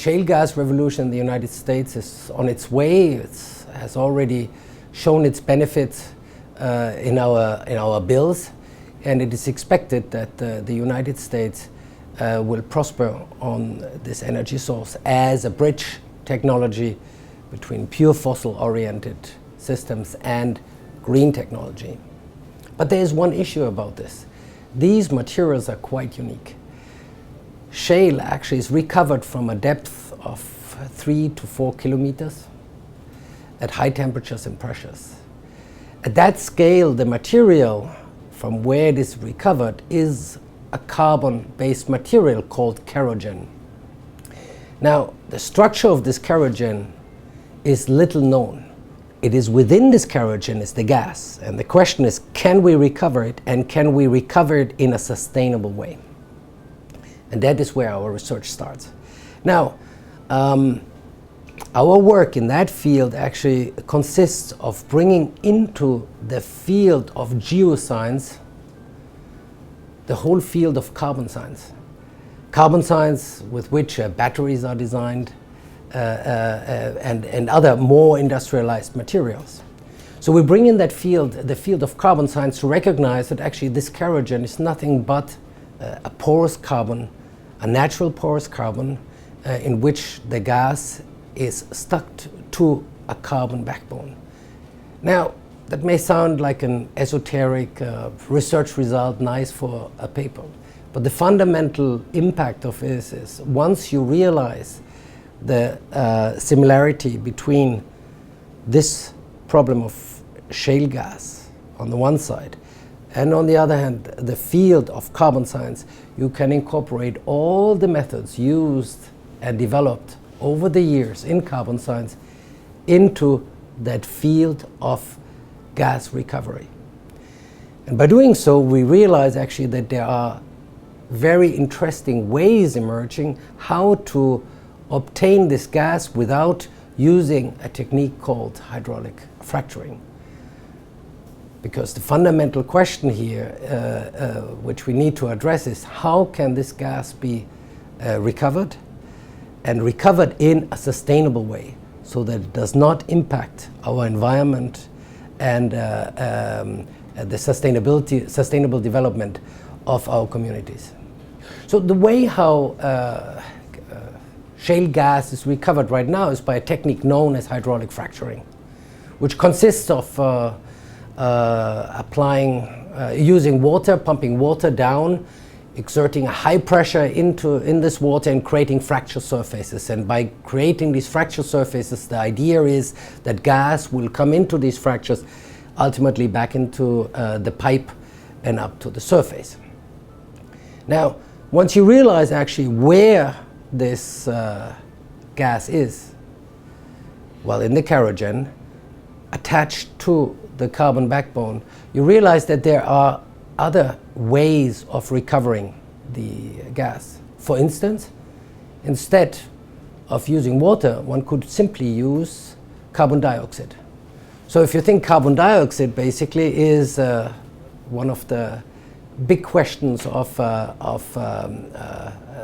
shale gas revolution in the United States is on its way. It has already shown its benefits in our bills, and it is expected that the United States will prosper on this energy source as a bridge technology between pure fossil-oriented systems and green technology. But there is one issue about this. These materials are quite unique. Shale actually is recovered from a depth of 3 to 4 kilometers at high temperatures and pressures. At that scale, the material from where it is recovered is a carbon-based material called kerogen. Now, the structure of this kerogen is little known. It is within this kerogen is the gas, and the question is, can we recover it, and can we recover it in a sustainable way? And that is where our research starts. Now, our work in that field actually consists of bringing into the field of geoscience the whole field of carbon science. Carbon science with which batteries are designed and other more industrialized materials. So we bring in that field, the field of carbon science, to recognize that actually this kerogen is nothing but a porous carbon, a natural porous carbon in which the gas is stuck to a carbon backbone. Now, that may sound like an esoteric research result, nice for a paper, but the fundamental impact of this is once you realize the similarity between this problem of shale gas on the one side and on the other hand the field of carbon science, you can incorporate all the methods used and developed over the years in carbon science into that field of gas recovery. And by doing so, we realize actually that there are very interesting ways emerging how to obtain this gas without using a technique called hydraulic fracturing. Because the fundamental question here, which we need to address, is how can this gas be recovered, and recovered in a sustainable way so that it does not impact our environment and the sustainable development of our communities. So the way how shale gas is recovered right now is by a technique known as hydraulic fracturing, which consists of using water, pumping water down, exerting a high pressure in this water and creating fracture surfaces. And by creating these fracture surfaces, the idea is that gas will come into these fractures, ultimately back into the pipe and up to the surface. Now, once you realize actually where this gas is, well, in the kerogen, attached to the carbon backbone, you realize that there are other ways of recovering the gas. For instance, instead of using water, one could simply use carbon dioxide. So if you think carbon dioxide basically is one of the big questions of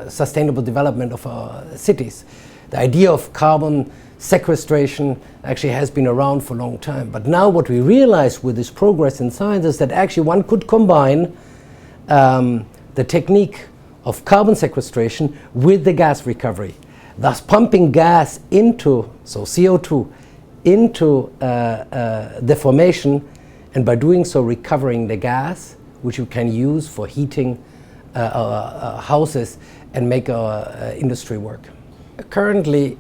sustainable development of our cities. The idea of carbon sequestration actually has been around for a long time. But now what we realize with this progress in science is that actually one could combine the technique of carbon sequestration with the gas recovery, thus pumping gas into, so CO2, into the formation, and by doing so recovering the gas, which you can use for heating our houses and make our industry work. Currently,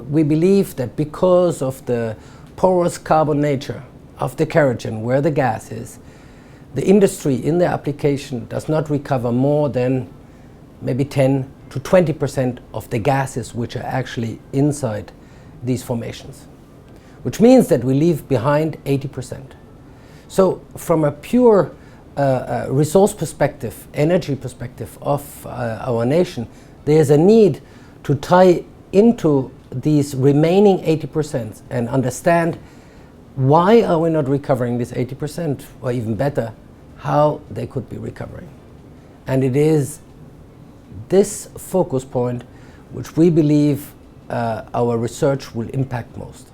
we believe that because of the porous carbon nature of the kerogen, where the gas is, the industry in the application does not recover more than maybe 10 to 20% of the gases which are actually inside these formations, which means that we leave behind 80%. So from a pure resource perspective, energy perspective of our nation, there's a need to tie into these remaining 80% and understand why are we not recovering this 80%, or even better, how they could be recovering. And it is this focus point which we believe our research will impact most.